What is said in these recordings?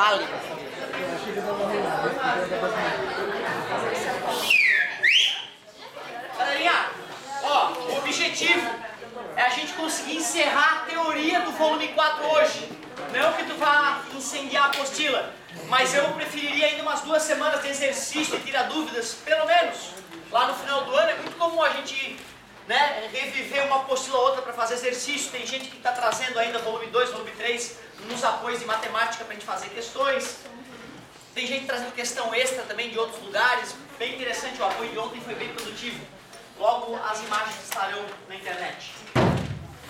vale. Galerinha, ó, o objetivo é a gente conseguir encerrar a teoria do volume 4 hoje. Não que tu vá incendiar a apostila, mas eu preferiria ainda umas 2 semanas de exercício e tirar dúvidas, pelo menos. Lá no final do ano é muito comum a gente, né, reviver uma apostila ou outra para fazer exercício. Tem gente que está trazendo ainda volume 2, volume 3, nos apoios de matemática para a gente fazer questões. Tem gente trazendo questão extra também de outros lugares. Bem interessante, o apoio de ontem foi bem produtivo. Logo as imagens estarão na internet.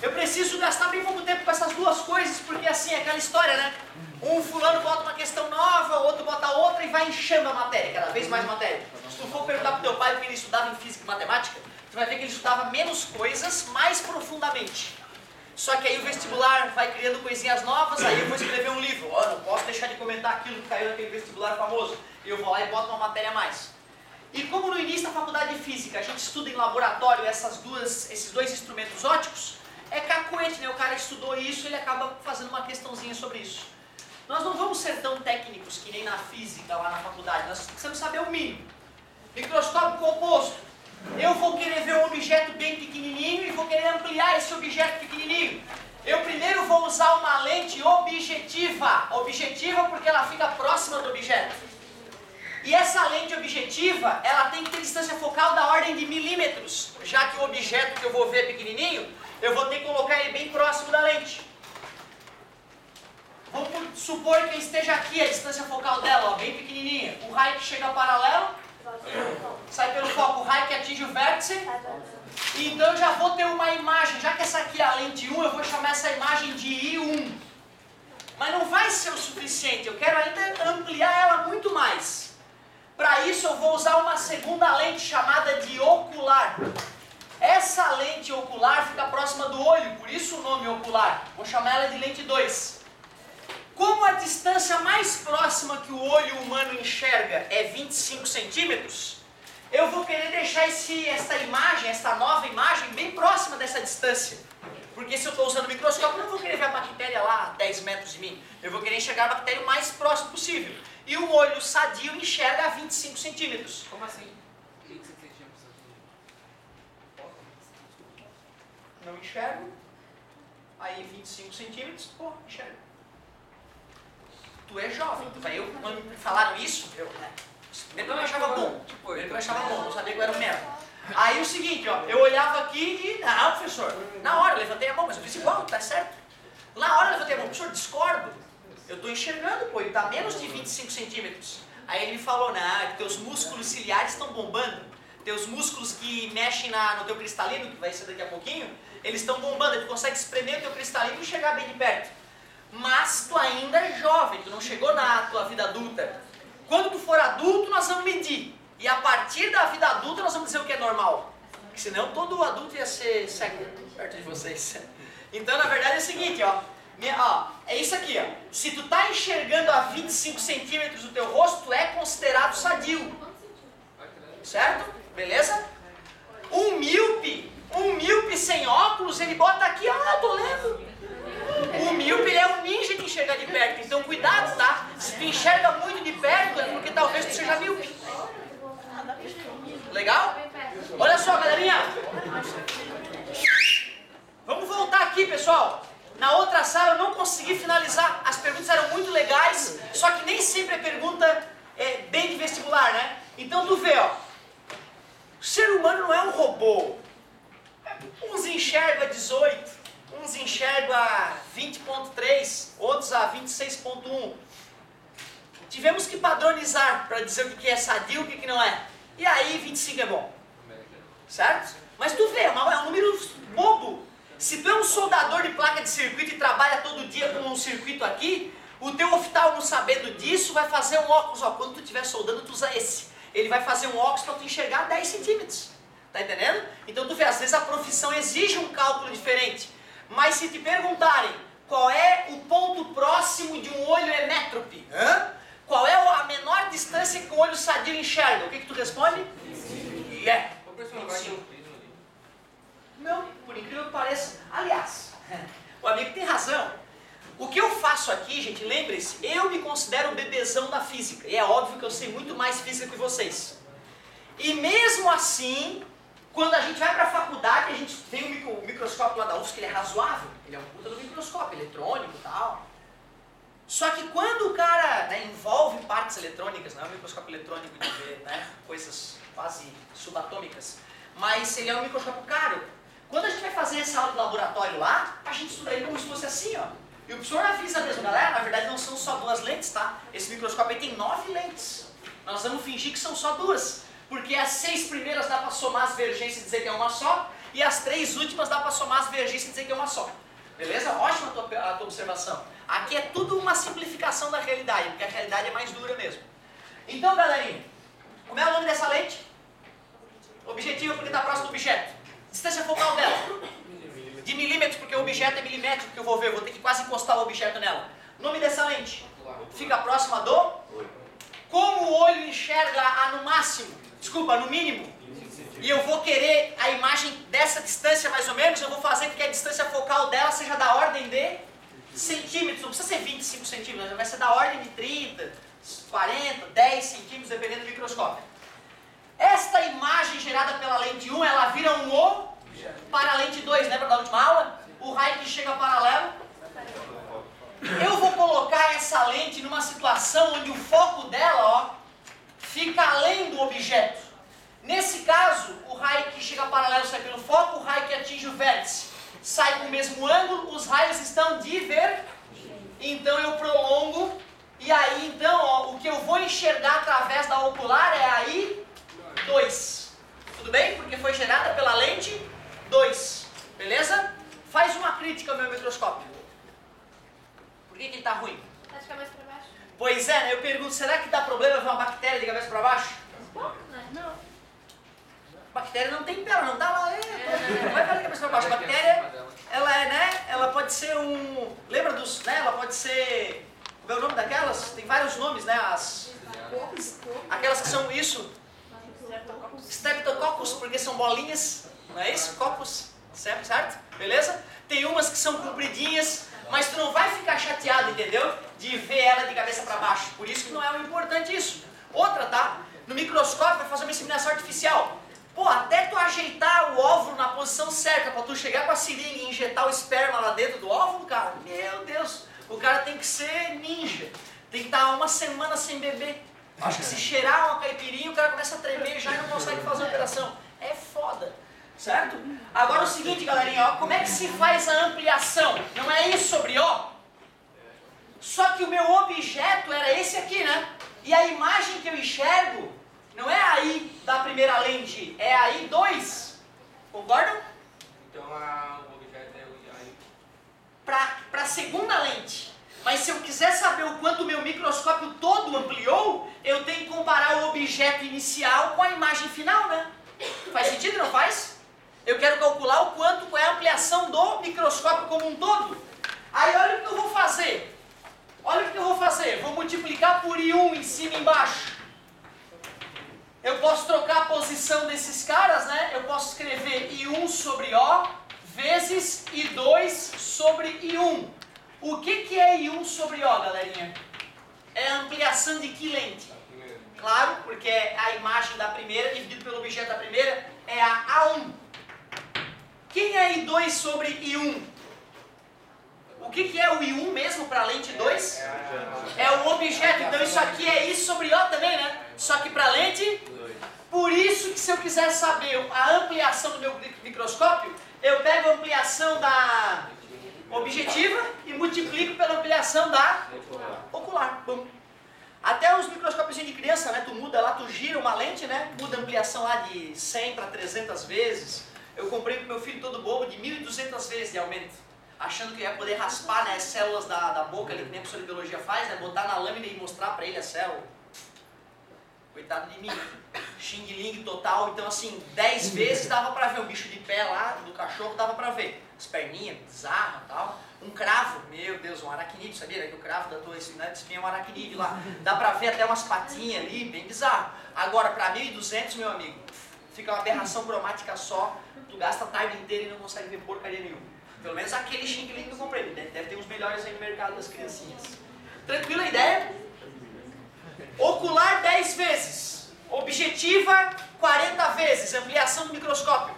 Eu preciso gastar bem pouco tempo com essas 2 coisas, porque assim, é aquela história, né? Um fulano bota uma questão nova, o outro bota outra e vai enchendo a matéria, cada vez mais matéria. Se tu for perguntar pro teu pai o que ele estudava em física e matemática, tu vai ver que ele estudava menos coisas, mais profundamente. Só que aí o vestibular vai criando coisinhas novas, aí eu vou escrever um livro. Ó, não posso deixar de comentar aquilo que caiu naquele vestibular famoso. E eu vou lá e boto uma matéria a mais. E como no início da faculdade de física a gente estuda em laboratório esses 2 instrumentos óticos, é cacuete, né? O cara estudou isso e ele acaba fazendo uma questãozinha sobre isso. Nós não vamos ser tão técnicos que nem na física lá na faculdade, nós precisamos saber o mínimo. Microscópio composto. Eu vou querer ver um objeto bem pequenininho e vou querer ampliar esse objeto pequenininho. Eu primeiro vou usar uma lente objetiva. Objetiva porque ela fica próxima do objeto. E essa lente objetiva, ela tem que ter distância focal da ordem de milímetros. Já que o objeto que eu vou ver é pequenininho, eu vou ter que colocar ele bem próximo da lente. Vamos supor que eu esteja aqui, a distância focal dela, ó, bem pequenininha. O raio que chega paralelo, sai pelo foco, o raio que atinge o vértice. Então eu já vou ter uma imagem, já que essa aqui é a lente 1, eu vou chamar essa imagem de I1. Mas não vai ser o suficiente, eu quero ainda ampliar ela muito mais. Para isso eu vou usar uma segunda lente chamada de ocular. Essa lente ocular fica próxima do olho, por isso o nome ocular. Vou chamar ela de lente 2. Como a distância mais próxima que o olho humano enxerga é 25 centímetros, eu vou querer deixar esta nova imagem bem próxima dessa distância. Porque se eu estou usando o microscópio, eu não vou querer ver a bactéria lá a 10 metros de mim. Eu vou querer enxergar a bactéria o mais próximo possível. E o olho sadio enxerga a 25 centímetros. Como assim? 25 centímetros? Não enxergo. Aí 25 centímetros, pô, enxergo. Tu é jovem, quando me falaram isso, eu achava bom. Eu achava bom, não sabia que eu era um merda. Aí o seguinte, ó, eu olhava aqui e, não, professor, na hora eu levantei a mão, mas eu fiz igual, tá certo? Na hora eu levantei a mão, professor, discordo. Eu estou enxergando, pô, ele está a menos de 25 centímetros. Aí ele me falou, não, teus músculos ciliares estão bombando. Teus músculos que mexem no teu cristalino, que vai ser daqui a pouquinho, eles estão bombando, ele consegue espremer o teu cristalino e chegar bem de perto. Mas tu ainda é jovem, tu não chegou na tua vida adulta. Quando tu for adulto, nós vamos medir. E a partir da vida adulta, nós vamos dizer o que é normal. Porque senão todo adulto ia ser cego perto de vocês. Então, na verdade, é o seguinte, ó. É isso aqui, ó. Se tu tá enxergando a 25 centímetros do teu rosto, tu é considerado sadio. Certo? Beleza? Um míope sem óculos, ele bota aqui, tô lendo. O míope, ele é um ninja que enxerga de perto. Então, cuidado, tá? Se tu enxerga muito de perto, é porque talvez tu seja míope. Legal? Olha só, galerinha. Vamos voltar aqui, pessoal. Na outra sala eu não consegui finalizar, as perguntas eram muito legais, só que nem sempre a pergunta é bem de vestibular, né? Então tu vê, ó, o ser humano não é um robô. Uns enxergam a 18, uns enxergam a 20.3, outros a 26.1. Tivemos que padronizar para dizer o que é sadio e o que não é. E aí 25 é bom. Certo? Mas tu vê, é um número bobo. Se tu é um soldador de placa de circuito e trabalha todo dia com um circuito aqui, o teu oftalmo sabendo disso vai fazer um óculos, ó, quando tu estiver soldando tu usa esse. Ele vai fazer um óculos para tu enxergar 10 centímetros. Tá entendendo? Então tu vê, às vezes a profissão exige um cálculo diferente. Mas se te perguntarem qual é o ponto próximo de um olho hemétrope, qual é a menor distância que o olho sadio enxerga, o que tu responde? É. Não, por incrível que pareça. Aliás, o amigo tem razão. O que eu faço aqui, gente, lembre-se, eu me considero o bebezão da física. E é óbvio que eu sei muito mais física que vocês. E mesmo assim, quando a gente vai para a faculdade, a gente tem o microscópio lá da UFSC, que ele é razoável. Ele é um puta do microscópio, eletrônico e tal. Só que quando o cara, né, envolve partes eletrônicas, não é um microscópio eletrônico de ver, né, coisas quase subatômicas, mas ele é um microscópio caro. Quando a gente vai fazer essa aula de laboratório lá, a gente estuda ele como se fosse assim, ó. E o professor avisa mesmo, galera, na verdade não são só 2 lentes, tá? Esse microscópio aí tem 9 lentes. Nós vamos fingir que são só 2, porque as 6 primeiras dá para somar as vergências e dizer que é uma só, e as 3 últimas dá para somar as vergências e dizer que é uma só. Beleza? Ótima a tua observação. Aqui é tudo uma simplificação da realidade, porque a realidade é mais dura mesmo. Então, galerinha, como é o nome dessa lente? Objetivo porque está próximo do objeto. Distância focal dela? De milímetros, porque o objeto é milimétrico que eu vou ver, eu vou ter que quase encostar o objeto nela. Nome dessa lente? Fica próxima do? Como o olho enxerga no máximo? Desculpa, no mínimo? E eu vou querer a imagem dessa distância mais ou menos, eu vou fazer com que a distância focal dela seja da ordem de centímetros, não precisa ser 25 centímetros, vai ser da ordem de 30, 40, 10 centímetros, dependendo do microscópio. Esta imagem gerada pela lente 1, ela vira um O para a lente 2, lembra da última aula? O raio que chega paralelo. Eu vou colocar essa lente numa situação onde o foco dela, ó, fica além do objeto. Nesse caso, o raio que chega paralelo sai pelo foco, o raio que atinge o vértice sai com o mesmo ângulo, os raios estão divergentes. Então eu prolongo, e aí então, ó, o que eu vou enxergar através da ocular é a I2. Tudo bem? Porque foi gerada pela lente 2. Beleza? Faz uma crítica ao meu microscópio. Por que ele está ruim? Tá de cabeça para baixo? Pois é, né? Eu pergunto, será que dá problema ver uma bactéria de cabeça para baixo? Não. Bactéria não tem pelo, não dá lá, vai ver de cabeça para baixo. A bactéria, ela é, né? Ela pode ser um... Lembra dos, né? Ela pode ser... Qual é o nome daquelas? Tem vários nomes, né? Aquelas que são isso. Streptococcus, porque são bolinhas, não é isso? Cocos, certo? Beleza? Tem umas que são compridinhas, mas tu não vai ficar chateado, entendeu? De ver ela de cabeça para baixo. Por isso que não é o importante isso. Outra, tá? No microscópio vai fazer uma inseminação artificial. Pô, até tu ajeitar o óvulo na posição certa, pra tu chegar com a seringa e injetar o esperma lá dentro do óvulo, cara, meu Deus, o cara tem que ser ninja. Tem que estar 1 semana sem beber. Acho que se cheirar uma caipirinha, o cara começa a tremer já e não consegue fazer a operação. É foda, certo? Agora o seguinte, galerinha, ó, como é que se faz a ampliação? Não é isso sobre O? Só que o meu objeto era esse aqui, né? E a imagem que eu enxergo não é a I da primeira lente, é a I2. Concordam? Então o objeto é o I. Para a segunda lente. Mas se eu quiser saber o quanto o meu microscópio todo ampliou, eu tenho que comparar o objeto inicial com a imagem final, né? Faz sentido, não faz? Eu quero calcular o quanto é a ampliação do microscópio como um todo. Aí olha o que eu vou fazer. Olha o que eu vou fazer. Vou multiplicar por I1 em cima e embaixo. Eu posso trocar a posição desses caras, né? Eu posso escrever I1 sobre O vezes I2 sobre I1. O que é I1 sobre O, galerinha? É a ampliação de que lente? Claro, porque a imagem da primeira dividido pelo objeto da primeira é a A1. Quem é I2 sobre I1? O que é o I1 mesmo para a lente 2? É o objeto, então isso aqui é I sobre O também, né? Só que para a lente... Por isso que se eu quiser saber a ampliação do meu microscópio, eu pego a ampliação da objetiva e multiplico pela ampliação da ocular. Bum. Até os microscópios de criança, né? Tu muda lá, tu gira uma lente, né? Muda a ampliação lá de 100 para 300 vezes. Eu comprei pro meu filho todo bobo de 1.200 vezes de aumento. Achando que eu ia poder raspar, né, as células da boca ali, que nem a professora de biologia faz, né? Botar na lâmina e mostrar para ele a célula. Coitado de mim. Xing Ling total. Então assim, 10 vezes dava pra ver. O bicho de pé lá, do cachorro, dava pra ver. As perninhas, bizarra e tal. Um cravo, meu Deus, um aracnídeo, sabia? Que o cravo da tua espinha é um aracnídeo lá. Dá pra ver até umas patinhas ali, bem bizarro. Agora, pra 1.200, meu amigo, fica uma aberração cromática só. Tu gasta a tarde inteira e não consegue ver porcaria nenhuma. Pelo menos aquele Xing Ling que eu comprei. Deve ter uns melhores aí no mercado das criancinhas. Tranquila a ideia? vezes ampliação do microscópio.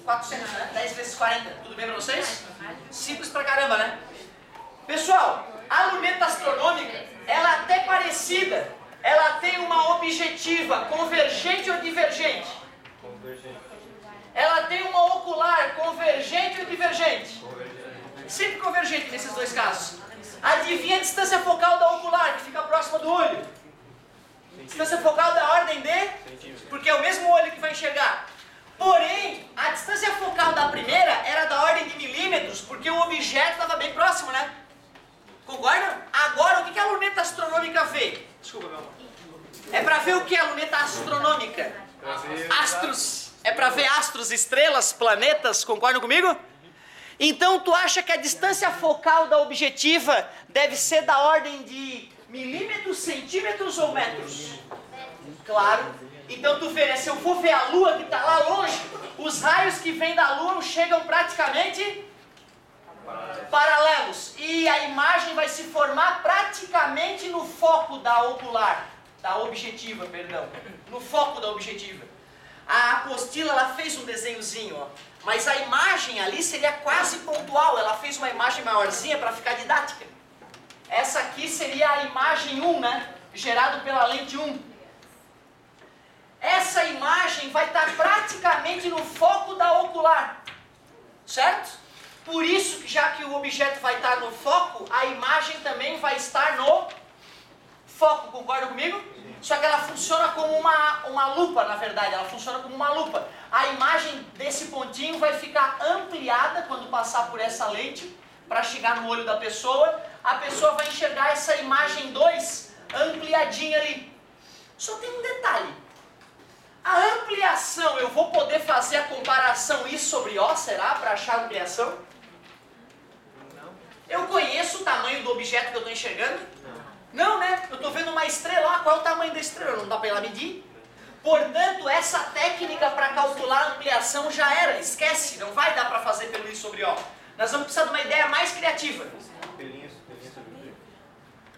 400, né? 10 vezes 40. Tudo bem para vocês? Simples pra caramba, né? Pessoal, a luneta astronômica, ela é até parecida. Ela tem uma objetiva convergente ou divergente? Ela tem uma ocular convergente ou divergente? Sempre convergente nesses dois casos. Adivinha a distância focal da ocular, que fica próxima do olho? Distância focal da ordem de? Porque é o mesmo olho que vai enxergar. Porém, a distância focal da primeira era da ordem de milímetros, porque o objeto estava bem próximo, né? Concordam? Agora, o que a luneta astronômica vê? Desculpa, meu amor. É para ver o que a luneta astronômica? Astros. É para ver astros, estrelas, planetas, concordam comigo? Então, tu acha que a distância focal da objetiva deve ser da ordem de milímetros, centímetros ou metros? Claro. Então tu vê, né? Se eu for ver a Lua que está lá longe, os raios que vêm da Lua chegam praticamente paralelos. E a imagem vai se formar praticamente no foco da ocular, da objetiva, perdão. No foco da objetiva. A apostila, ela fez um desenhozinho, ó. Mas a imagem ali seria quase pontual. Ela fez uma imagem maiorzinha para ficar didática. Essa aqui seria a imagem 1, né? Gerado pela lente 1. Essa imagem vai estar praticamente no foco da ocular, certo? Por isso, já que o objeto vai estar no foco, a imagem também vai estar no foco, concordam comigo? Só que ela funciona como uma lupa, na verdade, ela funciona como uma lupa. A imagem desse pontinho vai ficar ampliada quando passar por essa lente, para chegar no olho da pessoa. A pessoa vai enxergar essa imagem 2 ampliadinha ali. Só tem um detalhe. A ampliação, eu vou poder fazer a comparação I sobre O, será? Para achar a ampliação? Eu conheço o tamanho do objeto que eu estou enxergando? Não, né? Eu estou vendo uma estrela, qual é o tamanho da estrela? Não dá para ela medir? Portanto, essa técnica para calcular a ampliação já era, esquece, não vai dar para fazer pelo I sobre O. Nós vamos precisar de uma ideia mais criativa.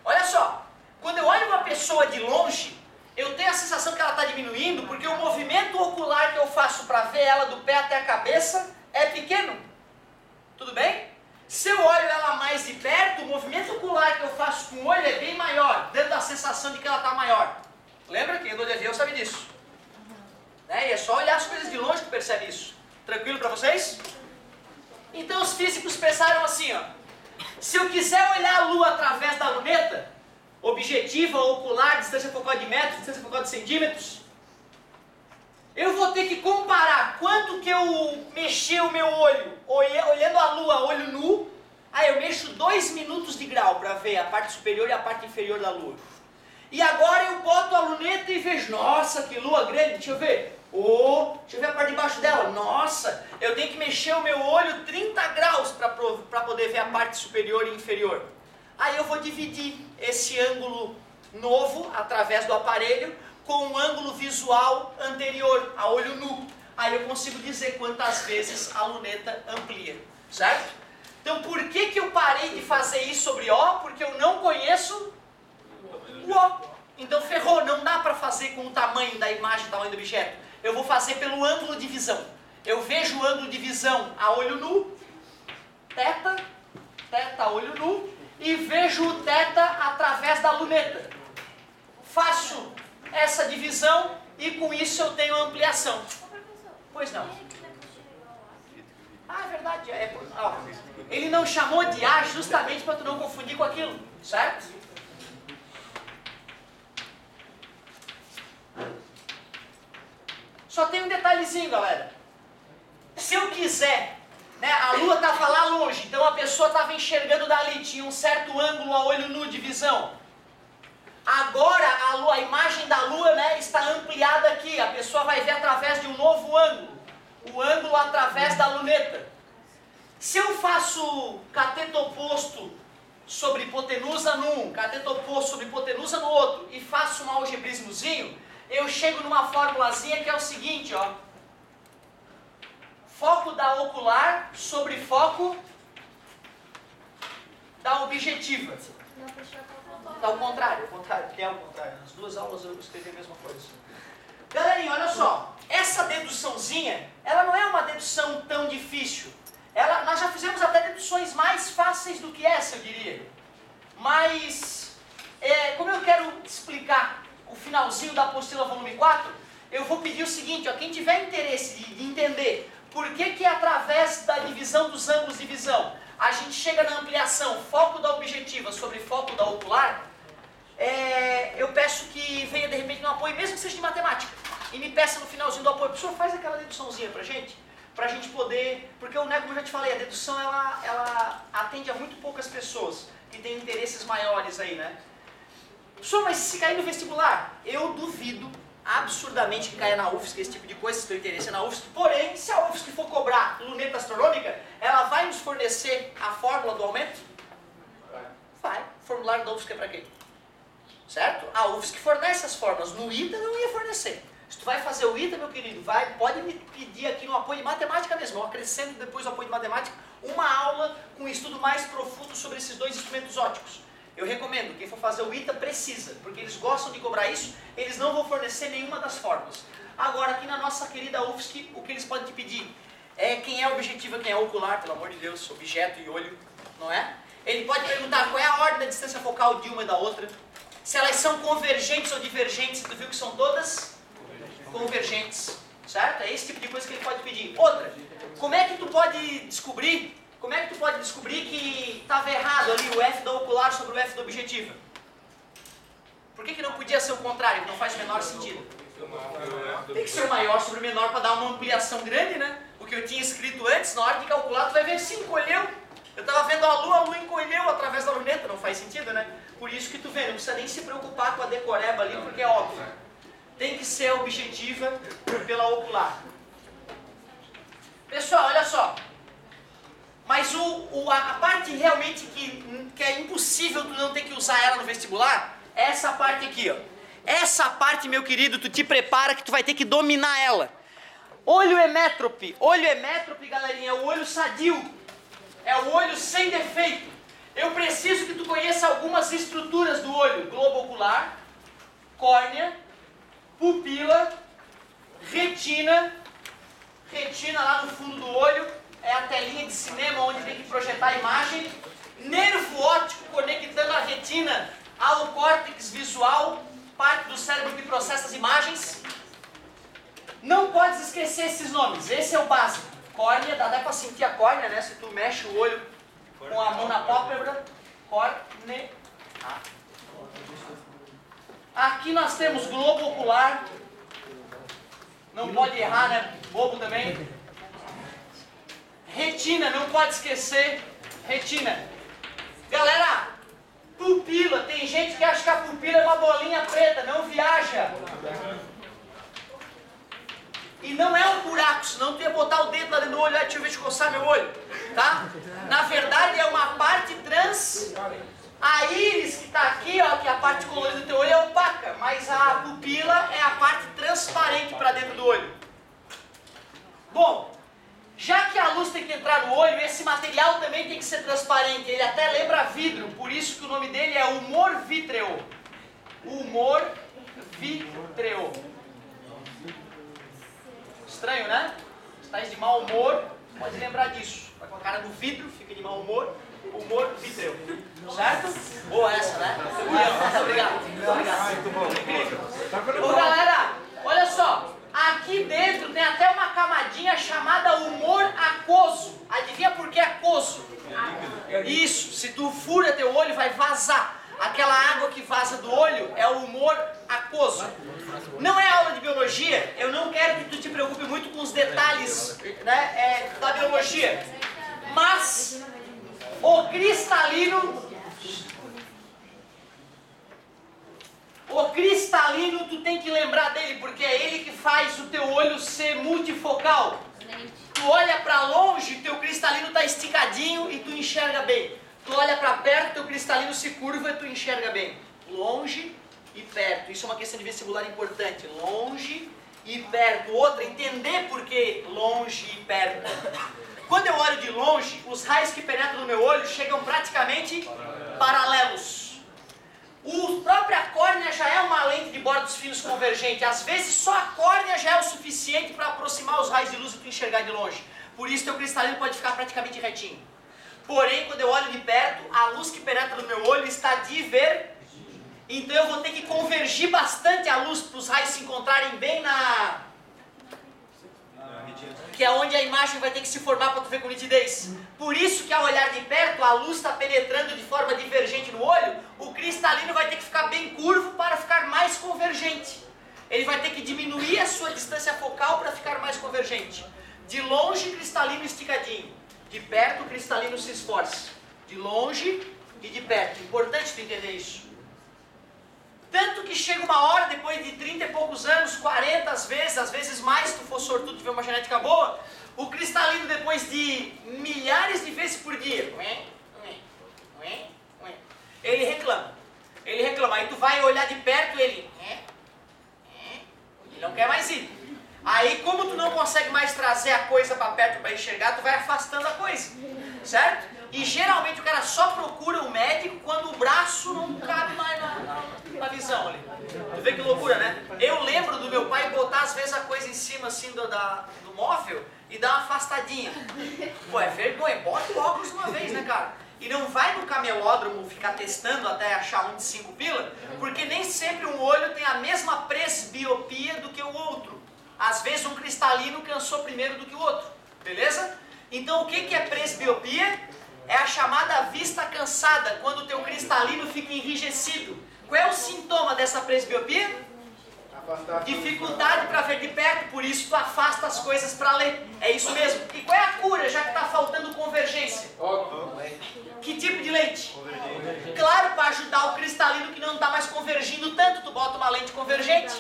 Olha só, quando eu olho uma pessoa de longe, eu tenho a sensação que ela está diminuindo, porque o movimento ocular que eu faço para ver ela do pé até a cabeça é pequeno. Tudo bem? Se eu olho ela mais de perto, o movimento ocular que eu faço com o olho é bem maior, dando a sensação de que ela está maior. Lembra? Quem andou de avião sabe disso. Né? E é só olhar as coisas de longe que percebe isso. Tranquilo para vocês? Então os físicos pensaram assim, ó. Se eu quiser olhar a Lua através da luneta, objetiva, ocular, distância focal de metros, distância focal de centímetros, eu vou ter que comparar quanto que eu mexi o meu olho, olhando a Lua, olho nu, aí eu mexo 2 minutos de grau para ver a parte superior e a parte inferior da Lua. E agora eu boto a luneta e vejo, nossa, que Lua grande, deixa eu ver. Deixa eu ver a parte de baixo dela, nossa, eu tenho que mexer o meu olho 30 graus para poder ver a parte superior e inferior. Aí eu vou dividir esse ângulo novo, através do aparelho, com um ângulo visual anterior, a olho nu. Aí eu consigo dizer quantas vezes a luneta amplia, certo? Então por que eu parei de fazer isso sobre O? Porque eu não conheço o O. Então ferrou, não dá para fazer com o tamanho da imagem, o tamanho do objeto. Eu vou fazer pelo ângulo de visão. Eu vejo o ângulo de visão a olho nu, teta, olho nu, e vejo o teta através da luneta. Faço essa divisão e com isso eu tenho ampliação. Pois não. Ah, é verdade. Ele não chamou de A justamente para tu não confundir com aquilo, certo? Só tem um detalhezinho, galera. Se eu quiser, né, a Lua estava lá longe, então a pessoa estava enxergando dali, tinha um certo ângulo a olho nu de visão. Agora a imagem da Lua, né, está ampliada aqui, a pessoa vai ver através de um novo ângulo, o ângulo através da luneta. Se eu faço cateto oposto sobre hipotenusa num, cateto oposto sobre hipotenusa no outro, e faço um algebrismozinho, eu chego numa formulazinha que é o seguinte, ó. Foco da ocular sobre foco da objetiva. Tá ao contrário, porque é ao contrário. Nas duas aulas eu escrevi a mesma coisa. Galerinha, olha só. Essa deduçãozinha, ela não é uma dedução tão difícil. Nós já fizemos até deduções mais fáceis do que essa, eu diria. Mas, como eu quero explicar o finalzinho da apostila volume 4, eu vou pedir o seguinte, ó, quem tiver interesse de entender por que através da divisão dos ângulos de visão a gente chega na ampliação foco da objetiva sobre foco da ocular, eu peço que venha de repente no apoio, mesmo que seja de matemática, e me peça no finalzinho do apoio, professor, faz aquela deduçãozinha pra gente poder, porque como eu já te falei, a dedução ela atende a muito poucas pessoas que têm interesses maiores aí, né? Professor, mas se cair no vestibular, eu duvido absurdamente que caia na UFSC esse tipo de coisa, se teu interesse é na UFSC, porém, se a UFSC for cobrar luneta astronômica, ela vai nos fornecer a fórmula do aumento? Vai. O formulário da UFSC é pra quê? Certo? A UFSC fornece as fórmulas, no ITA não ia fornecer. Se tu vai fazer o ITA, meu querido, pode me pedir aqui no apoio de matemática mesmo, eu acrescento depois o apoio de matemática, uma aula com um estudo mais profundo sobre esses dois instrumentos ópticos. Eu recomendo, quem for fazer o ITA precisa, porque eles gostam de cobrar isso, eles não vão fornecer nenhuma das fórmulas. Agora, aqui na nossa querida UFSC, o que eles podem te pedir é quem é objetiva, quem é ocular, pelo amor de Deus, objeto e olho, não é? Ele pode perguntar qual é a ordem da distância focal de uma e da outra, se elas são convergentes ou divergentes, tu viu que são todas convergentes, certo? É esse tipo de coisa que ele pode pedir. Outra, como é que tu pode descobrir que estava errado ali o F da ocular sobre o F da objetiva? Por que não podia ser o contrário, que não faz o menor sentido? Tem que ser o maior sobre o menor para dar uma ampliação grande, né? O que eu tinha escrito antes, na hora de calcular, tu vai ver se encolheu. Eu estava vendo a lua encolheu através da luneta, não faz sentido, né? Por isso que tu vê, não precisa nem se preocupar com a decoreba ali, porque é óbvio. Tem que ser objetiva pela ocular. Pessoal, olha só. Mas a parte realmente que é impossível tu não ter que usar ela no vestibular, é essa parte aqui, ó. Essa parte, meu querido, tu te prepara que tu vai ter que dominar ela. Olho emétrope, galerinha, é o olho sadio. É o olho sem defeito. Eu preciso que tu conheça algumas estruturas do olho. Globo ocular, córnea, pupila, retina lá no fundo do olho, é a telinha de cinema onde tem que projetar a imagem, nervo óptico conectando a retina ao córtex visual, parte do cérebro que processa as imagens. Não podes esquecer esses nomes, esse é o básico. Córnea, dá até para sentir a córnea, né? Se tu mexe o olho com a mão na pálpebra, córnea. Aqui nós temos globo ocular, não pode errar, né? Bobo também. Retina, não pode esquecer, retina. Galera, pupila, tem gente que acha que a pupila é uma bolinha preta, não viaja. E não é um buraco, senão tu ia botar o dedo lá dentro do olho, deixa eu ver te coçar meu olho, tá? Na verdade é uma parte a íris que está aqui, ó, que é a parte colorida do teu olho é opaca, mas a pupila é a parte transparente para dentro do olho. Bom, já que a luz tem que entrar no olho, esse material também tem que ser transparente, ele até lembra vidro, por isso que o nome dele é humor vítreo. Humor vítreo. Estranho, né? Se estás de mau humor, pode lembrar disso. Vai com a cara no vidro, fica de mau humor. Humor vítreo. Certo? Boa essa, né? Muito obrigado. Muito bom. Ô galera, olha só. Aqui dentro tem até uma camadinha chamada humor aquoso. Adivinha por que aquoso? Isso, se tu fura teu olho vai vazar. Aquela água que vaza do olho é o humor aquoso. Não é aula de biologia, eu não quero que tu te preocupe muito com os detalhes, né, da biologia. Mas o cristalino tu tem que lembrar dele, porque é ele que faz o teu olho ser multifocal. Tu olha para longe, teu cristalino está esticadinho e tu enxerga bem. Tu olha para perto, teu cristalino se curva e tu enxerga bem. Longe e perto. Isso é uma questão de vestibular importante. Longe e perto. Outra, entender por que longe e perto. Quando eu olho de longe, os raios que penetram no meu olho chegam praticamente paralelos. A própria córnea já é uma lente de bordos finos com convergente. Às vezes só a córnea já é o suficiente para aproximar os raios de luz e tu enxergar de longe. Por isso teu cristalino pode ficar praticamente retinho. Porém, quando eu olho de perto, a luz que penetra no meu olho está divergindo. Então eu vou ter que convergir bastante a luz para os raios se encontrarem bem na... que é onde a imagem vai ter que se formar para tu ver com nitidez. Por isso que ao olhar de perto, a luz está penetrando de forma divergente no olho, o cristalino vai ter que ficar bem curvo para ficar mais convergente. Ele vai ter que diminuir a sua distância focal para ficar mais convergente. De longe, cristalino esticadinho. De perto, o cristalino se esforça. De longe e de perto. Importante tu entender isso. Tanto que chega uma hora, depois de 30 e poucos anos, 40 às vezes mais, se tu for sortudo, tiver uma genética boa, o cristalino, depois de milhares de vezes por dia, ele reclama. Ele reclama. Aí tu vai olhar de perto, ele não quer mais ir. Aí, como tu não consegue mais trazer a coisa para perto para enxergar, tu vai afastando a coisa, certo? E geralmente o cara só procura o médico quando o braço não cabe mais na visão ali. Tu vê que loucura, né? Eu lembro do meu pai botar às vezes a coisa em cima assim do móvel e dar uma afastadinha. Pô, é vergonha, bota o óculos uma vez, né, cara? E não vai no camelódromo ficar testando até achar um de 5 pila, porque nem sempre um olho tem a mesma presbiopia do que o outro. Às vezes um cristalino cansou primeiro do que o outro, beleza? Então o que é presbiopia? É a chamada vista cansada, quando o teu cristalino fica enrijecido. Qual é o sintoma dessa presbiopia? Dificuldade para ver de perto, por isso tu afasta as coisas para ler. É isso mesmo. E qual é a cura, já que está faltando convergência? Que tipo de lente? Claro, para ajudar o cristalino que não está mais convergindo tanto, tu bota uma lente convergente.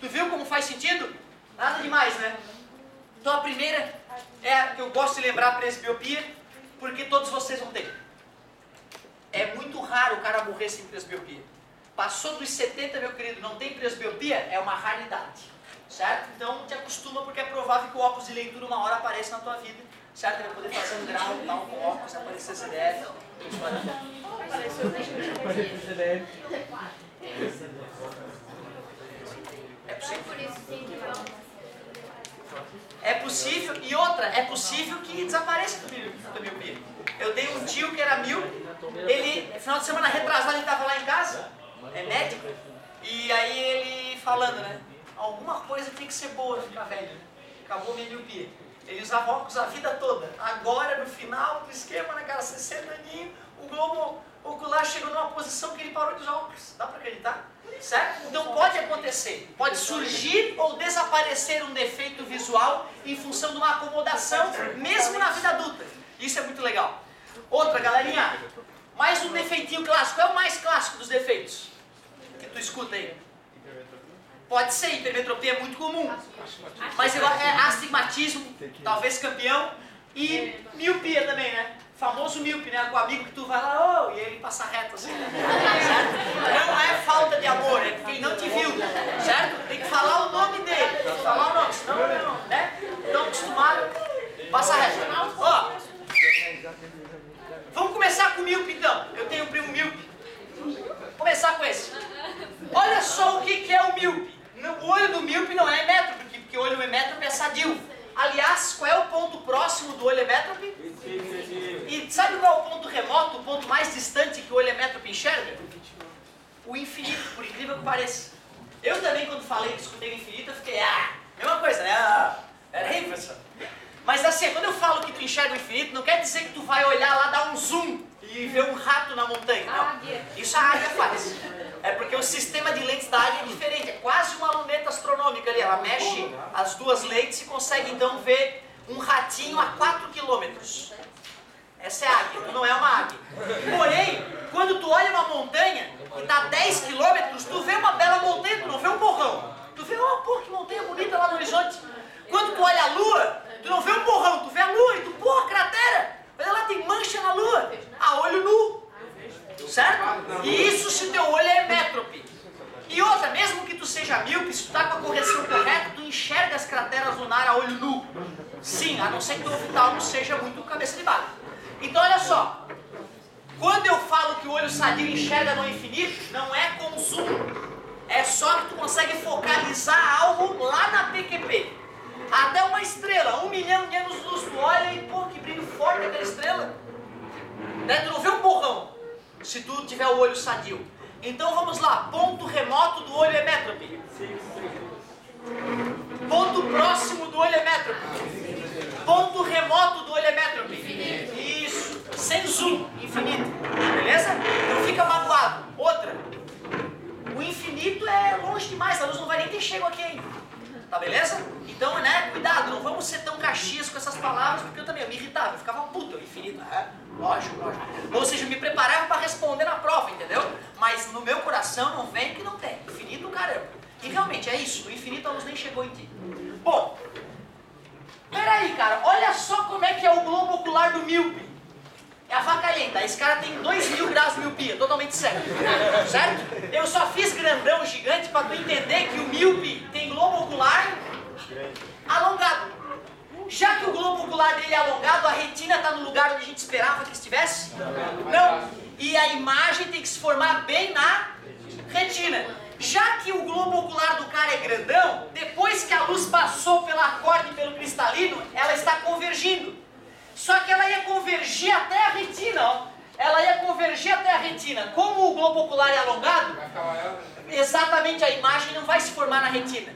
Tu viu como faz sentido? Nada demais, né? Então a primeira é a que eu gosto de lembrar, a presbiopia, porque todos vocês vão ter. É muito raro o cara morrer sem presbiopia. Passou dos 70, meu querido, não tem presbiopia? É uma raridade, certo? Então te acostuma, porque é provável que o óculos de leitura uma hora apareça na tua vida, certo? Ele vai poder fazer um grau e tal com óculos, aparecer CDF. É possível. É possível, e outra, é possível que desapareça da miopia. Eu dei um tio que era míope, ele, final de semana retrasado, ele estava lá em casa, é médico, e aí ele falando, né, alguma coisa tem que ser boa ficar velho, acabou minha miopia. Ele usava óculos a vida toda, agora no final do esquema, naquela 60 aninhos, o globo ocular chegou numa posição que ele parou de usar óculos, dá para acreditar? Certo? Então pode acontecer, pode surgir ou desaparecer um defeito visual em função de uma acomodação, mesmo na vida adulta. Isso é muito legal. Outra, galerinha, mais um defeitinho clássico. Qual é o mais clássico dos defeitos que tu escuta aí? Pode ser, hipermetropia é muito comum, mas é astigmatismo, talvez campeão, e miopia também, né? Famoso míope, né? Com o amigo que tu vai lá, e ele passa reto assim, certo? Não é falta de amor, é porque ele não te viu, certo? Tem que falar o nome dele, tem que falar o nome, senão, né? Não acostumado, passa reto. Ó, vamos começar com o míope então. Eu tenho um primo míope. Vou começar com esse. Olha só o que é o míope. O olho do míope não é emétrope, porque o olho emétrope é sadio. Aliás, qual é o ponto próximo do olho emétrope? E sabe qual é o ponto remoto, o ponto mais distante que o olho emétrope enxerga? O infinito, por incrível que pareça. Eu também, quando falei que escutei o infinito, eu fiquei, mesma coisa, né? Era aí, professor. Mas assim, quando eu falo que tu enxerga o infinito, não quer dizer que tu vai olhar lá, dar um zoom e ver um rato na montanha. Não. Isso a águia faz. É porque o sistema de lentes da águia é diferente. É quase uma luneta astronômica ali. Ela mexe as duas lentes e consegue então ver um ratinho a 4 quilômetros. Essa é a águia, tu não é uma águia. Porém, quando tu olha uma montanha que está a 10 quilômetros, tu vê uma bela montanha, tu não vê um borrão. Tu vê, pô, que montanha bonita lá no horizonte. Quando tu olha a lua, tu não vê um borrão, tu vê a lua e tu, pô, cratera. Olha lá, tem mancha na lua. A olho nu. Certo? E isso se teu olho é emétrope. E outra, mesmo que tu seja míope, se tu tá com a correção correta, tu enxerga as crateras lunares a olho nu. Sim, a não ser que o oftalmo seja muito cabeça de baixo. Então olha só, quando eu falo que o olho sadio enxerga no infinito, não é com zoom, é É só que tu consegue focalizar algo lá na PQP. Até uma estrela, 1 milhão de anos-luz, tu olha e, pô, que brilho forte aquela estrela. Né? Tu não vê um borrão, se tu tiver o olho sadio. Então vamos lá, ponto remoto do olho é métrope. Ponto próximo do olho é métrope. Ponto remoto do olho é métrope. Isso, sem zoom, infinito. Beleza? Não fica magoado. Outra, o infinito é longe demais, a luz não vai nem ter chego aqui ainda. Tá beleza? Então, né, cuidado, não vamos ser tão caxias com essas palavras, porque eu também me irritava, eu ficava puto, infinito, lógico. Ou seja, eu me preparava para responder na prova, entendeu? Mas no meu coração não vem que não tem, infinito caramba. E realmente é isso, no infinito a luz nem chegou em ti. Bom, peraí cara, olha só como é que é o globo ocular do míope. É avacalhenta, esse cara tem 2.000 graus de miopia, totalmente cego, certo? Eu só fiz grandão, gigante, para tu entender que o míope tem globo ocular alongado. Já que o globo ocular dele é alongado, a retina está no lugar onde a gente esperava que estivesse? Não. E a imagem tem que se formar bem na retina. Já que o globo ocular do cara é grandão, depois que a luz passou pela corda e pelo cristalino, ela está convergindo. Só que ela ia convergir até a retina, ó. Ela ia convergir até a retina. Como o globo ocular é alongado, exatamente a imagem não vai se formar na retina.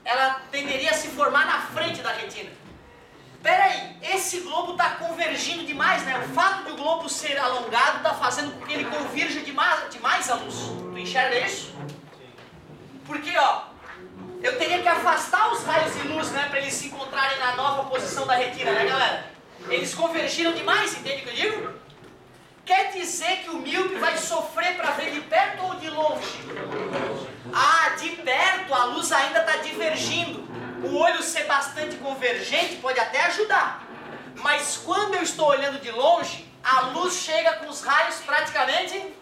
Ela tenderia a se formar na frente da retina. Peraí, esse globo está convergindo demais, né? O fato de o globo ser alongado está fazendo com que ele convirja demais a luz. Tu enxerga isso? Porque, ó, eu teria que afastar os raios de luz, né? Para eles se encontrarem na nova posição da retina, né, galera? Eles convergiram demais, entende o que eu digo? Quer dizer que o míope vai sofrer para ver de perto ou de longe? Ah, de perto a luz ainda está divergindo. O olho ser bastante convergente pode até ajudar. Mas quando eu estou olhando de longe, a luz chega com os raios praticamente...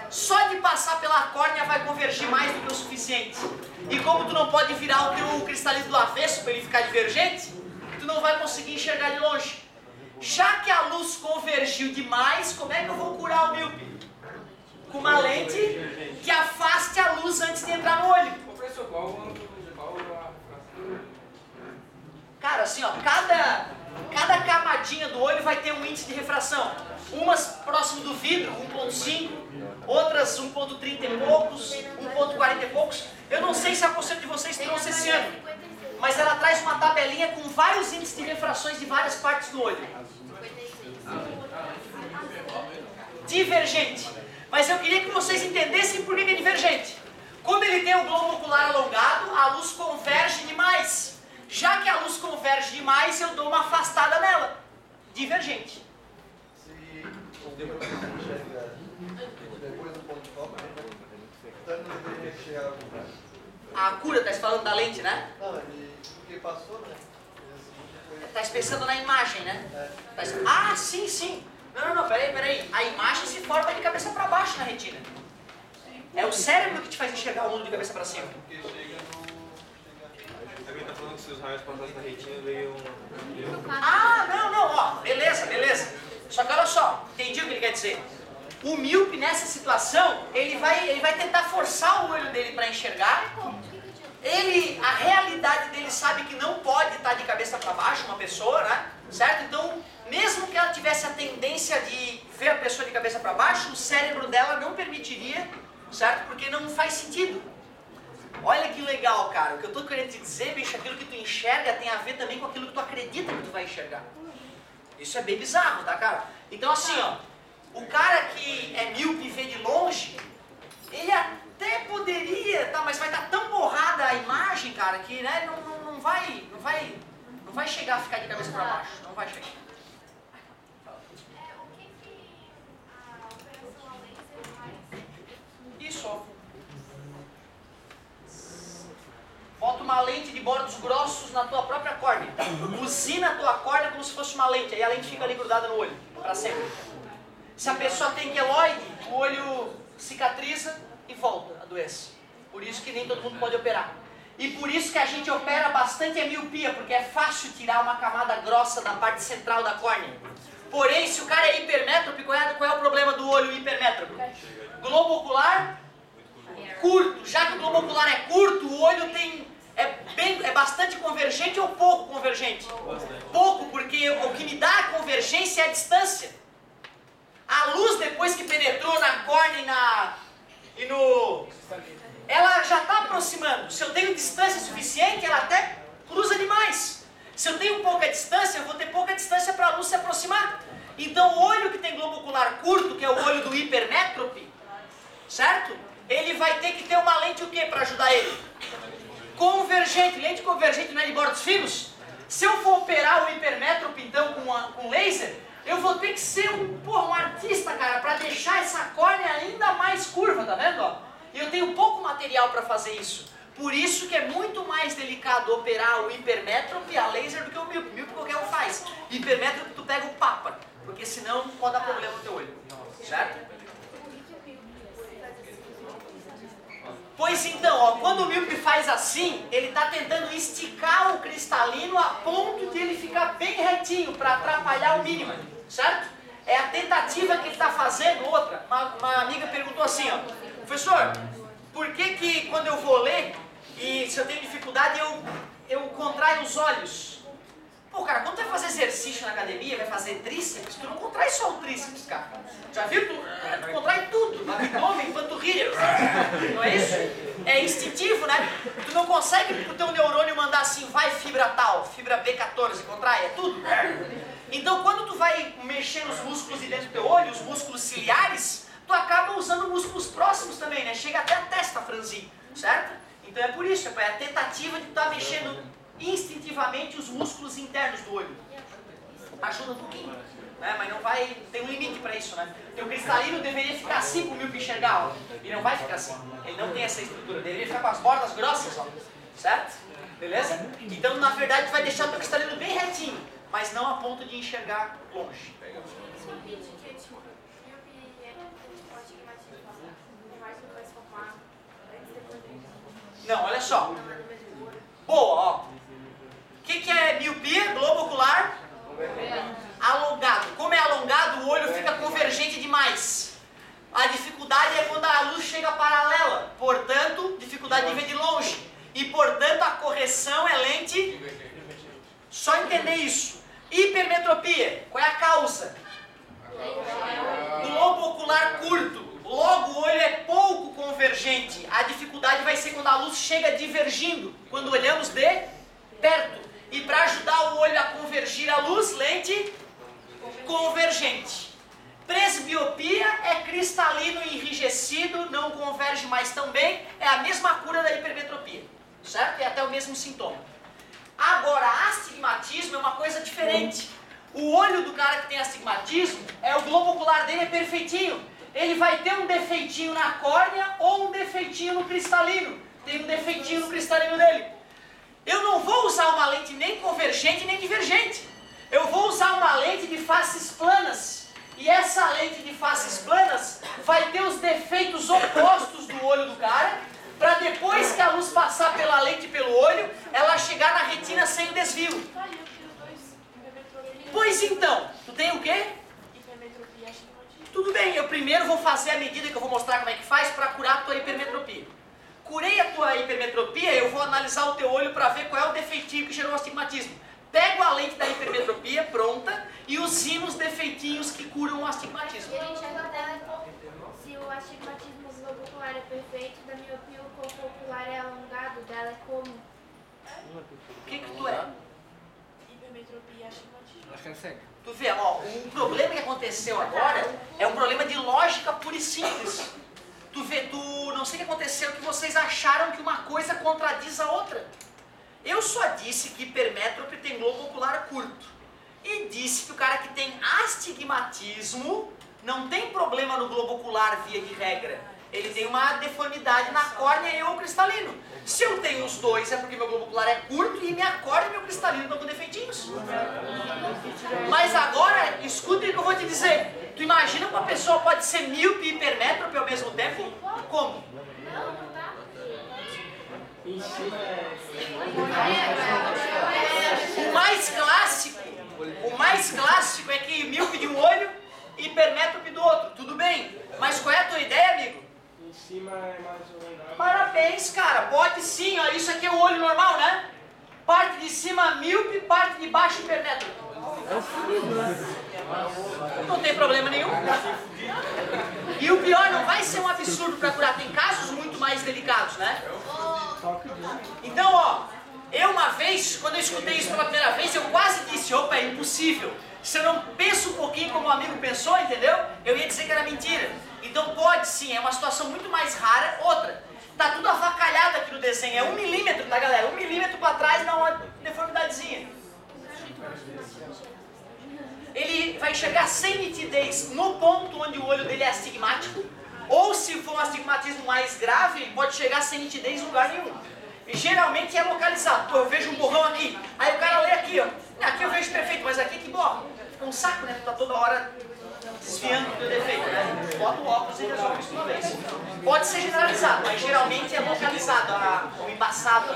Só de passar pela córnea vai convergir mais do que o suficiente. E como tu não pode virar o teu cristalino do avesso para ele ficar divergente, tu não vai conseguir enxergar de longe. Já que a luz convergiu demais, como é que eu vou curar o míope? Com uma lente que afaste a luz antes de entrar no olho. Cara, assim, ó, cada camadinha do olho vai ter um índice de refração. Umas próximo do vidro, 1.5, outras 1.30 e poucos, 1.40 e poucos. Eu não sei se a conceito de vocês trouxe esse ano, mas ela traz uma tabelinha com vários índices de refrações de várias partes do olho. Divergente. Mas eu queria que vocês entendessem por que é divergente. Como ele tem o globo ocular alongado, a luz converge demais. Já que a luz converge demais, eu dou uma afastada nela. Divergente. Se o globo enxerga depois do ponto de foco, então não deveria chegar A cura, tá falando da lente, né? Não, porque passou, né? Tá pensando na imagem, né? Ah, sim. Não, peraí. A imagem se forma de cabeça para baixo na retina. É o cérebro que te faz enxergar o mundo de cabeça para cima. Porque chega no... Também tá falando que se os raios passassem na retina, veio um... Ah, não, ó, beleza. Só que olha só, entendi o que ele quer dizer. O míope nessa situação, ele vai tentar forçar o olho dele para enxergar. A realidade dele sabe que não pode estar de cabeça para baixo uma pessoa, né? Certo? Então, mesmo que ela tivesse a tendência de ver a pessoa de cabeça para baixo, o cérebro dela não permitiria, certo? Porque não faz sentido. Olha que legal, cara. O que eu estou querendo te dizer, bicho, aquilo que tu enxerga tem a ver também com aquilo que tu acredita que tu vai enxergar. Isso é bem bizarro, tá, cara? Então, assim, ó, o cara que é míope e vê de longe, ele até poderia, tá, mas vai estar tão borrada a imagem, cara, que né, não vai chegar a ficar de cabeça para baixo. Não vai chegar. O que a operação a laser faz? Isso, ó. Bota uma lente de bordos grossos na tua própria córnea. Usina a tua córnea como se fosse uma lente. Aí a lente fica ali grudada no olho, para sempre. Se a pessoa tem queloide, o olho cicatriza e volta a doença. Por isso que nem todo mundo pode operar. E por isso que a gente opera bastante a miopia, porque é fácil tirar uma camada grossa da parte central da córnea. Porém, se o cara é hipermétrope, qual é o problema do olho hipermétrope? Globo ocular curto. Já que o globo globo ocular é curto, o olho é bastante convergente ou pouco convergente? Pouco, porque o que me dá a convergência é a distância. A luz, depois que penetrou na córnea ela já está aproximando. Se eu tenho distância suficiente, ela até cruza demais. Se eu tenho pouca distância, eu vou ter pouca distância para a luz se aproximar. Então o olho que tem globo ocular curto, que é o olho do hipermétrope, certo? Ele vai ter que ter uma lente o quê para ajudar ele? Convergente. Lente convergente não é de bordos finos? Se eu for operar o hipermétrope então com laser, eu vou ter que ser um artista, cara, para deixar essa córnea ainda mais curva, tá vendo? Ó? E eu tenho pouco material para fazer isso. Por isso que é muito mais delicado operar o hipermétrope a laser do que o míope. Míope qualquer um faz. Hipermétrope tu pega o papa, porque senão pode dar problema no teu olho. Certo? Pois então, ó, quando o míope faz assim, ele está tentando esticar o cristalino a ponto de ele ficar bem retinho, para atrapalhar o mínimo, certo? É a tentativa que ele está fazendo. Outra, uma amiga perguntou assim, ó, professor, por que quando eu vou ler, e se eu tenho dificuldade, eu contraio os olhos? Pô, cara, quando tu vai fazer exercício na academia, vai fazer tríceps, tu não contrai só o tríceps, cara. Já viu? Tu contrai tudo, abdômen, panturrilha. Não é isso? É instintivo, né? Tu não consegue pro teu neurônio mandar assim, vai fibra tal, fibra B14, contrai, é tudo. Então quando tu vai mexer nos músculos de dentro do teu olho, os músculos ciliares, tu acaba usando músculos próximos também, né? Chega até a testa a franzir, certo? Então é por isso, é a tentativa de tu estar mexendo instintivamente os músculos internos do olho. Ajuda um pouquinho, né? Mas não vai, tem um limite para isso, né? Teu cristalino deveria ficar assim para o míope enxergar, ó. E não vai ficar assim. Ele não tem essa estrutura, deveria ficar com as bordas grossas, ó. Certo? Beleza? Então, na verdade, tu vai deixar o teu cristalino bem retinho, mas não a ponto de enxergar longe. Não, olha só. Boa, ó. O que é miopia? Globo ocular alongado. Como é alongado, o olho fica convergente demais. A dificuldade é quando a luz chega paralela. Portanto, dificuldade de ver de longe. E, portanto, a correção é lente. Só entender isso. Hipermetropia. Qual é a causa? Globo ocular curto. Logo, o olho é pouco convergente. A dificuldade vai ser quando a luz chega divergindo, quando olhamos de perto. E para ajudar o olho a convergir a luz, lente convergente. Presbiopia é cristalino enrijecido, não converge mais tão bem. É a mesma cura da hipermetropia, certo? É até o mesmo sintoma. Agora, astigmatismo é uma coisa diferente. O olho do cara que tem astigmatismo, o globo ocular dele é perfeitinho. Ele vai ter um defeitinho na córnea ou um defeitinho no cristalino. Tem um defeitinho no cristalino dele. Eu não vou usar uma lente nem convergente nem divergente. Eu vou usar uma lente de faces planas. E essa lente de faces planas vai ter os defeitos opostos do olho do cara, para depois que a luz passar pela lente e pelo olho, ela chegar na retina sem desvio. Pois então, tu tem o quê? Tudo bem, eu primeiro vou fazer a medida que eu vou mostrar como é que faz para curar a tua hipermetropia. Curei a tua hipermetropia, eu vou analisar o teu olho para ver qual é o defeitinho que gerou o astigmatismo. Pego a lente da hipermetropia pronta e usino os defeitinhos que curam o astigmatismo. E a gente até, se o astigmatismo globo ocular é perfeito, da miopia o globo ocular é alongado, dela é como? O que tu é? Hipermetropia e astigmatismo. Acho que é cego. Tu vê, ó, o problema que aconteceu agora é um problema de lógica pura e simples. Tu vê, não sei o que aconteceu, que vocês acharam que uma coisa contradiz a outra. Eu só disse que hipermétrope tem globo ocular curto. E disse que o cara que tem astigmatismo não tem problema no globo ocular via de regra. Ele tem uma deformidade na córnea e o cristalino. Se eu tenho os dois é porque meu globo ocular é curto e minha córnea e meu cristalino estão com defeitinhos. Mas agora, escuta o que eu vou te dizer. Tu imagina que uma pessoa pode ser míope e hipermétrope ao mesmo tempo? Como? O mais clássico é que míope de um olho e hipermétrope do outro. Tudo bem, mas qual é a tua ideia, amigo? cima é mais alongado. Parabéns, cara. Pode sim, ó. Isso aqui é o olho normal, né? Parte de cima míope, parte de baixo hipermétrope. Não tem problema nenhum. E o pior, não vai ser um absurdo para curar. Tem casos muito mais delicados, né? Então, ó, eu uma vez, quando eu escutei isso pela primeira vez, eu quase disse, opa, é impossível. Se eu não penso um pouquinho como o amigo pensou, entendeu? Eu ia dizer que era mentira. Então pode sim, é uma situação muito mais rara. Outra, tá tudo avacalhado aqui no desenho. É 1 milímetro, tá, galera? 1 milímetro para trás dá uma deformidadezinha. Ele vai enxergar sem nitidez no ponto onde o olho dele é astigmático, ou se for um astigmatismo mais grave, ele pode chegar sem nitidez em lugar nenhum. E geralmente é localizado. Pô, eu vejo um borrão aqui, aí o cara lê aqui, ó. Aqui eu vejo perfeito, mas aqui que borra. Fica um saco, né? Tá toda hora desviando do defeito, né? Bota o óculos e resolve isso uma vez. Pode ser generalizado, mas geralmente é localizado, o embaçado.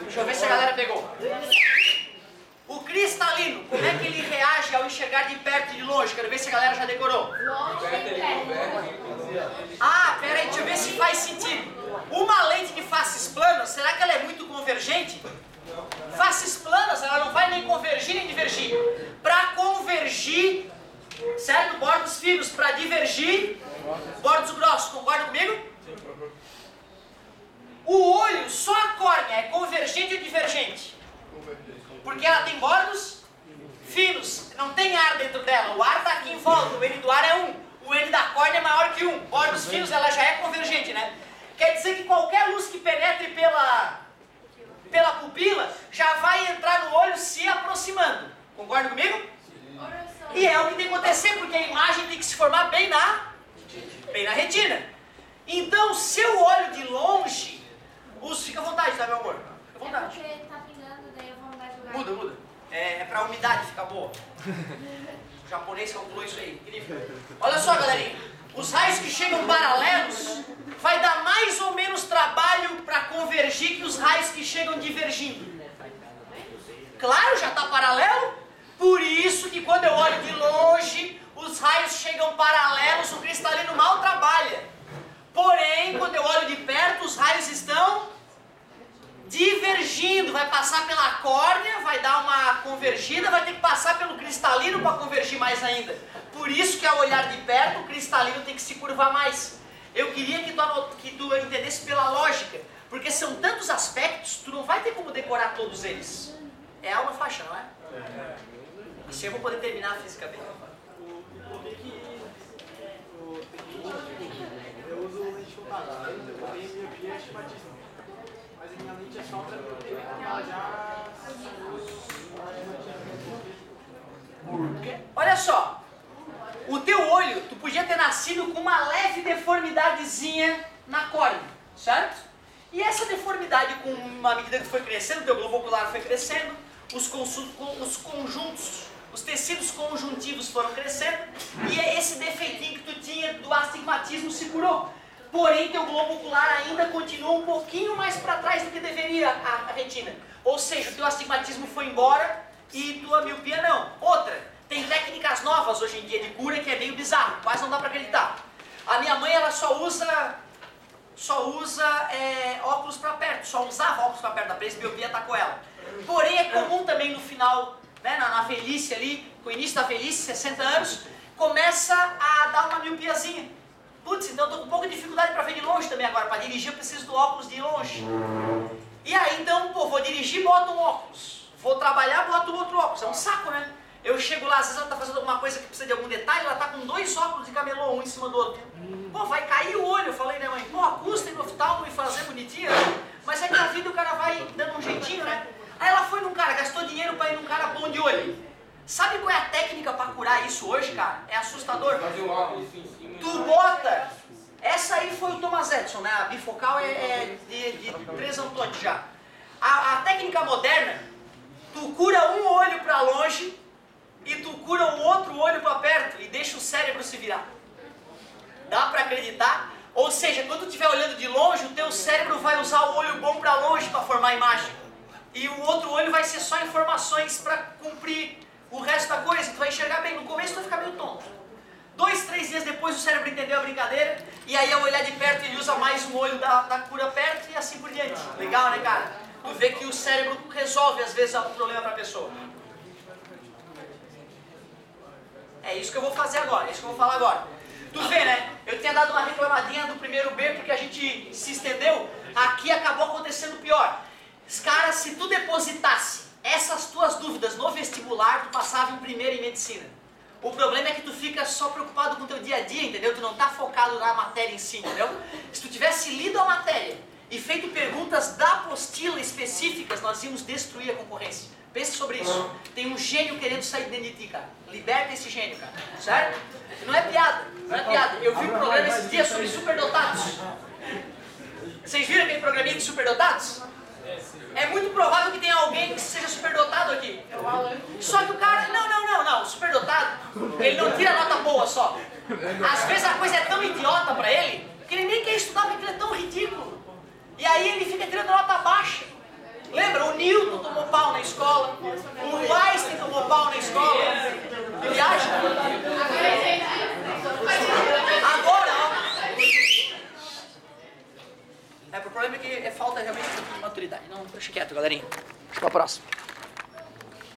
Deixa eu ver se a galera pegou. O cristalino, como é que ele reage ao enxergar de perto e de longe? Quero ver se a galera já decorou. Ah, pera aí, deixa eu ver se faz sentido. Uma lente de faces planas, será que ela é muito convergente? Faces planas, ela não vai nem convergir nem divergir. Para convergir, certo? Bordos finos. Para divergir, bordos grossos. Concorda comigo? O olho, só a córnea é convergente ou divergente? Porque ela tem bordos finos, não tem ar dentro dela. O ar está aqui em volta, o N do ar é 1. O N da córnea é maior que 1. Bordos finos, ela já é convergente, né? Quer dizer que qualquer luz que penetre pela pupila já vai entrar no olho se aproximando. Concorda comigo? E é o que tem que acontecer, porque a imagem tem que se formar bem na retina. Então, se eu olho de longe, fica à vontade, tá, meu amor? Fica à vontade. É porque tá pingando, daí eu vou mudar de lugar. Muda. É pra umidade ficar boa. O japonês calculou isso aí. Incrível. Olha só, galerinha. Os raios que chegam paralelos vai dar mais ou menos trabalho para convergir que os raios que chegam divergindo. Claro, já está paralelo. Por isso que quando eu olho de longe, os raios chegam paralelos, o cristalino mal trabalha. Porém, quando eu olho de perto, os raios estão divergindo. Vai passar pela córnea, vai dar uma convergida, vai ter que passar pelo cristalino para convergir mais ainda. Por isso que ao olhar de perto, o cristalino tem que se curvar mais. Eu queria que tu entendesse pela lógica, porque são tantos aspectos, tu não vai ter como decorar todos eles. É aula faixa, não é? Assim eu vou poder terminar fisicamente. Eu uso lente focada, eu tenho miopia e astigmatismo. Mas a minha lente é só para eu poder trabalhar. Olha só, o teu olho, tu podia ter nascido com uma leve deformidadezinha na córnea, certo? E essa deformidade, com uma medida que foi crescendo, o teu globo ocular foi crescendo, os conjuntos, os tecidos conjuntivos foram crescendo, e esse defeitinho que tu tinha do astigmatismo se curou. Porém, teu globo ocular ainda continua um pouquinho mais para trás do que deveria a retina. Ou seja, o teu astigmatismo foi embora e tua miopia não. Outra, tem técnicas novas hoje em dia de cura que é meio bizarro, quase não dá para acreditar. A minha mãe, ela só usa óculos para perto, só usava óculos para perto, a presbiopia tá com ela. Porém, é comum também no final, né, na velhice ali, com o início da velhice, 60 anos, começa a dar uma miopiazinha. Putz, então eu tô com um pouco de dificuldade para ver de longe também agora. Para dirigir eu preciso do óculos de longe. E aí então, pô, vou dirigir, boto um óculos. Vou trabalhar, boto outro óculos. É um saco, né? Eu chego lá, às vezes ela tá fazendo alguma coisa que precisa de algum detalhe, ela tá com 2 óculos de camelô, um em cima do outro. Pô, vai cair o olho. Eu falei, né, mãe? Pô, custa ir no oftalmo e fazer bonitinho, né? Mas é que na vida o cara vai dando um jeitinho, né? Aí ela foi num cara, gastou dinheiro para ir num cara bom de olho. Sabe qual é a técnica para curar isso hoje, cara? É assustador. Fazer um óculos em cima. Tu bota. Essa aí foi o Thomas Edison, né? A bifocal é de 3 Antônio já. A técnica moderna, tu cura um olho para longe e tu cura o outro olho para perto e deixa o cérebro se virar. Dá para acreditar? Ou seja, quando tu estiver olhando de longe, o teu cérebro vai usar o olho bom para longe para formar a imagem. E o outro olho vai ser só informações para cumprir O resto da coisa, tu vai enxergar bem. No começo tu vai ficar meio tonto. 2, 3 dias depois o cérebro entendeu a brincadeira, e aí ao olhar de perto ele usa mais um olho da cura perto e assim por diante. Legal, né, cara? Tu vê que o cérebro resolve às vezes o problema pra pessoa. É isso que eu vou fazer agora, é isso que eu vou falar agora. Tu vê, né? Eu tinha dado uma reclamadinha do primeiro B porque a gente se estendeu. Aqui acabou acontecendo pior. Cara, se tu depositasse essas tuas dúvidas no vestibular, tu passava em primeiro em medicina. O problema é que tu fica só preocupado com o teu dia a dia, entendeu? Tu não tá focado na matéria em si, entendeu? Se tu tivesse lido a matéria e feito perguntas da apostila específicas, nós íamos destruir a concorrência. Pense sobre isso. Tem um gênio querendo sair de dentro de ti, cara. Liberta esse gênio, cara. Certo? Não é piada, não é piada. Eu vi um programa esses dias sobre superdotados. Vocês viram aquele programinha de superdotados? É muito provável que tenha alguém que seja superdotado aqui. Só que o cara, não, o superdotado, ele não tira nota boa só. Às vezes a coisa é tão idiota pra ele, que ele nem quer estudar porque aquilo é tão ridículo. E aí ele fica tirando nota baixa. Lembra? O Newton tomou pau na escola, o Einstein tomou pau na escola. Ele acha? Agora, ó. O problema é que falta realmente de maturidade. Não, deixa quieto, galerinha. Acho que é o próximo.